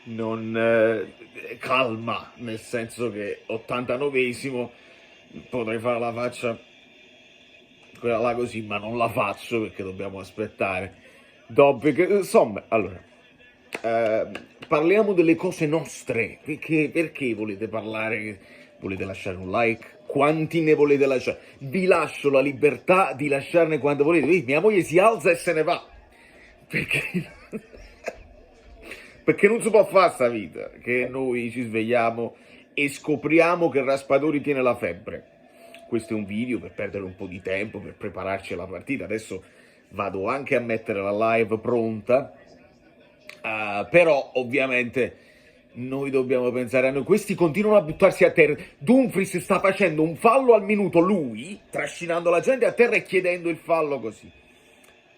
non calma, nel senso che 89esimo potrei fare la faccia quella là così, ma non la faccio perché dobbiamo aspettare. Insomma, allora, eh, parliamo delle cose nostre. Perché volete parlare? Volete lasciare un like? Quanti ne volete lasciare? Vi lascio la libertà di lasciarne quanto volete. Vedi, mia moglie si alza e se ne va. Perché? Perché non si può fare sta vita, che noi ci svegliamo e scopriamo che Raspadori tiene la febbre. Questo è un video per perdere un po' di tempo, per prepararci alla partita. Adesso vado anche a mettere la live pronta, però ovviamente noi dobbiamo pensare a noi. Questi continuano a buttarsi a terra. Dumfries sta facendo un fallo al minuto, lui, trascinando la gente a terra e chiedendo il fallo così.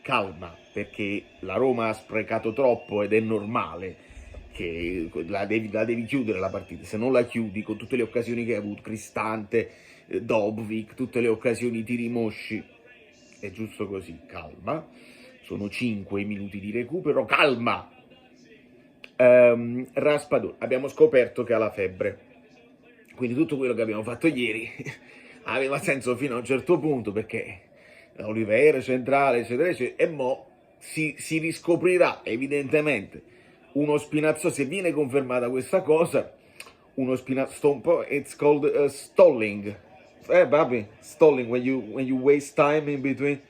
Calma, perché la Roma ha sprecato troppo ed è normale che la devi chiudere la partita. Se non la chiudi con tutte le occasioni che hai avuto, Cristante, Dobvik, tutte le occasioni tiri mosci, è giusto così, calma. Sono 5 minuti di recupero, calma. Raspadori, abbiamo scoperto che ha la febbre, quindi tutto quello che abbiamo fatto ieri aveva senso fino a un certo punto, perché Oliveira centrale eccetera eccetera, e mo si riscoprirà evidentemente uno Spinazzola, se viene confermata questa cosa, uno Spinazzola un po', it's called stalling, vabbè, stalling, when you waste time in between,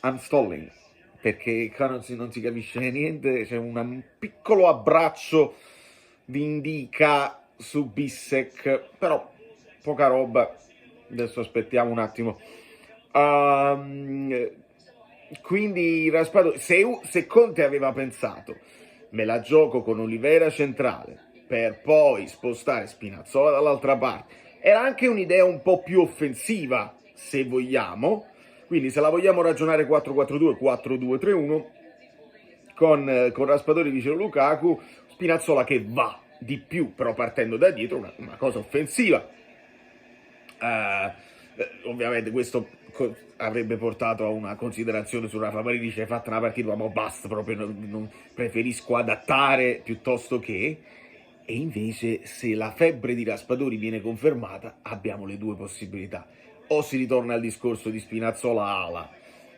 I'm stalling, perché qua non si capisce niente, c'è un piccolo abbraccio di Indica su Bissek, però poca roba, adesso aspettiamo un attimo. Quindi Raspadori, se Conte aveva pensato me la gioco con Oliveira centrale per poi spostare Spinazzola dall'altra parte, era anche un'idea un po' più offensiva, se vogliamo, quindi se la vogliamo ragionare 4-4-2, 4-2-3-1, con Raspadori vicino a Lukaku, Spinazzola che va di più, però partendo da dietro, una cosa offensiva. Ovviamente questo avrebbe portato a una considerazione su Rafa Marini, ci hai fatto una partita, ma basta, proprio non preferisco adattare piuttosto che... E invece se la febbre di Raspadori viene confermata, abbiamo le due possibilità. O si ritorna al discorso di Spinazzola ala,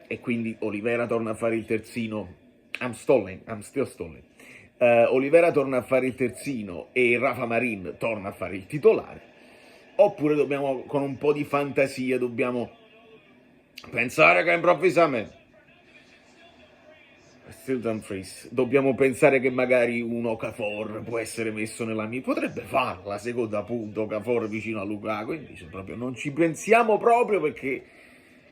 e quindi Oliveira torna a fare il terzino, I'm still stalling. Oliveira torna a fare il terzino e Rafa Marin torna a fare il titolare, oppure dobbiamo, con un po' di fantasia, dobbiamo pensare che improvvisamente Still Dumfries, dobbiamo pensare che magari un Okafor può essere messo nella mia, potrebbe farla la seconda punta Okafor vicino a Lukaku, invece proprio non ci pensiamo proprio, perché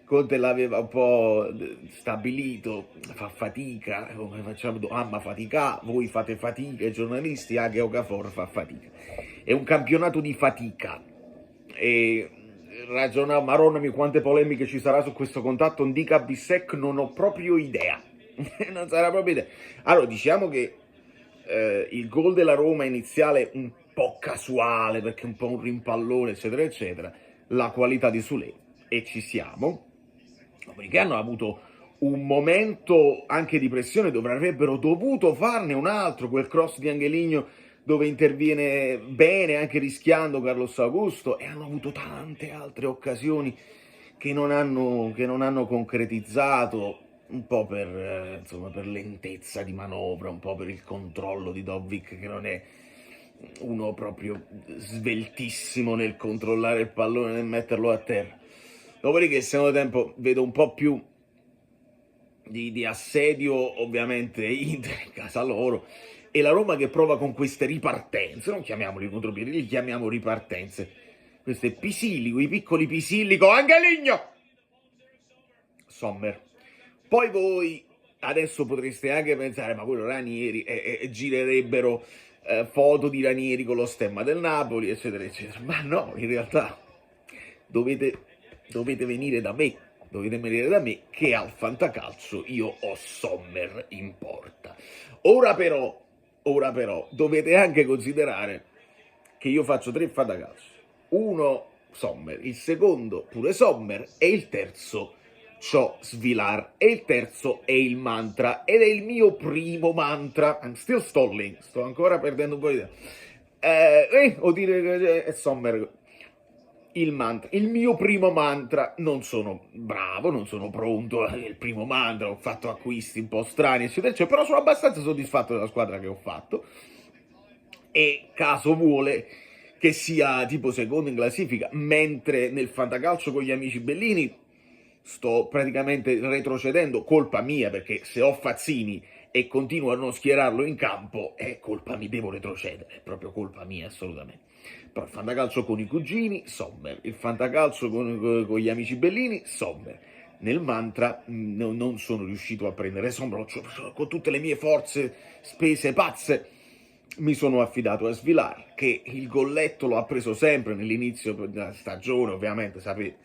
Conte l'aveva un po' stabilito, fa fatica, come facciamo, ma fatica, voi fate fatica, i giornalisti, anche Okafor fa fatica, è un campionato di fatica. E ragionavo, maronnami quante polemiche ci sarà su questo contatto Ndika Bissek, non ho proprio idea. Non sarà proprio idea. Allora, diciamo che il gol della Roma iniziale un po' casuale, perché un po' un rimpallone eccetera eccetera, la qualità di Sule, e ci siamo. Dopodiché hanno avuto un momento anche di pressione, dovrebbero dovuto farne un altro, quel cross di Angeligno dove interviene bene, anche rischiando Carlos Augusto, e hanno avuto tante altre occasioni che non hanno concretizzato, un po' per, insomma, per lentezza di manovra, un po' per il controllo di Dobbik, che non è uno proprio sveltissimo nel controllare il pallone e nel metterlo a terra. Dopodiché, il secondo tempo, vedo un po' più di assedio, ovviamente, in casa loro, e la Roma che prova con queste ripartenze, non chiamiamoli contropiedi, li chiamiamo ripartenze, queste pisilli, quei piccoli pisilli con Angeligno, Sommer. Poi voi adesso potreste anche pensare, ma quello Ranieri, girerebbero foto di Ranieri con lo stemma del Napoli, eccetera eccetera, ma no, in realtà dovete venire da me, che al fantacalcio io ho Sommer in porta. Ora però dovete anche considerare che io faccio 3 fantacalci, uno Sommer, il secondo pure Sommer e il terzo c'ho Svilar, e il terzo è il mantra, ed è il mio primo mantra. I'm still stalling, sto ancora perdendo un po' di tempo. O dire che è Sommer. Il mantra, il mio primo mantra, non sono bravo, non sono pronto, è il primo mantra, ho fatto acquisti un po' strani, eccetera, eccetera, però sono abbastanza soddisfatto della squadra che ho fatto, e caso vuole che sia tipo secondo in classifica, mentre nel fantacalcio con gli amici bellini sto praticamente retrocedendo, colpa mia, perché se ho Fazzini e continuo a non schierarlo in campo, è colpa mia, devo retrocedere, è proprio colpa mia, assolutamente. Però il fantacalcio con i cugini, Sommer. Il fantacalcio con gli amici bellini, Sommer. Nel mantra non sono riuscito a prendere Sommer, con tutte le mie forze spese pazze mi sono affidato a Svilar, che il golletto lo ha preso sempre nell'inizio della stagione, ovviamente, sapete,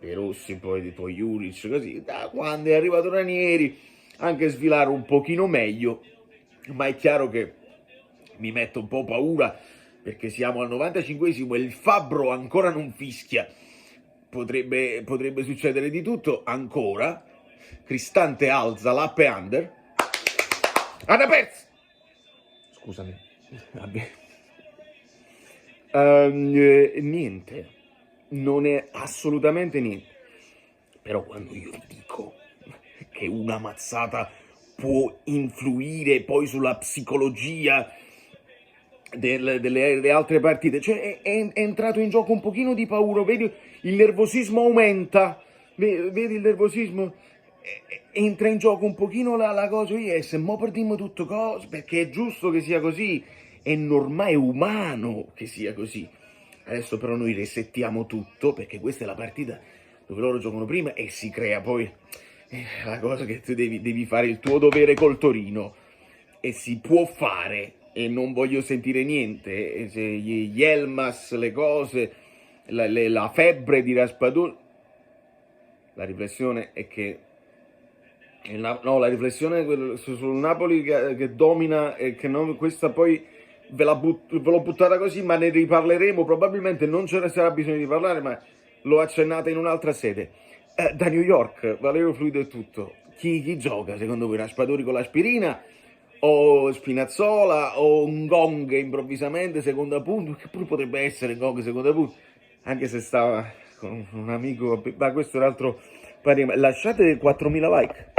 dei Rossi, poi Juric, così. Da quando è arrivato Ranieri, anche Svilar un pochino meglio, ma è chiaro che mi mette un po' paura, perché siamo al 95esimo e il Fabbro ancora non fischia. Potrebbe succedere di tutto ancora. Cristante alza l'appe under. Hanno perso! Scusami. Vabbè. Niente. Non è assolutamente niente. Però quando io vi dico che una mazzata può influire poi sulla psicologia delle altre partite, cioè è entrato in gioco un pochino di paura, vedi il nervosismo aumenta, vedi il nervosismo, entra in gioco un pochino la cosa, se mo perdiamo tutto cose, perché è giusto che sia così, è normale, è umano che sia così. Adesso però noi resettiamo tutto, perché questa è la partita dove loro giocano prima e si crea poi la cosa che tu devi fare il tuo dovere col Torino, e si può fare, e non voglio sentire niente, gli Elmas, le cose, la febbre di Raspadori. La riflessione è che la riflessione sul Napoli che domina, e che non, questa poi ve l'ho buttata così, ma ne riparleremo, probabilmente non ce ne sarà bisogno di parlare, ma l'ho accennata in un'altra sede. Da New York, Valerio Fluido e tutto, chi gioca secondo voi? Raspadori con l'aspirina, o Spinazzola, o un Gong improvvisamente seconda punta, che pure potrebbe essere Gong seconda punta, anche se stava con un amico, ma questo è un altro parere. Lasciate 4.000 like.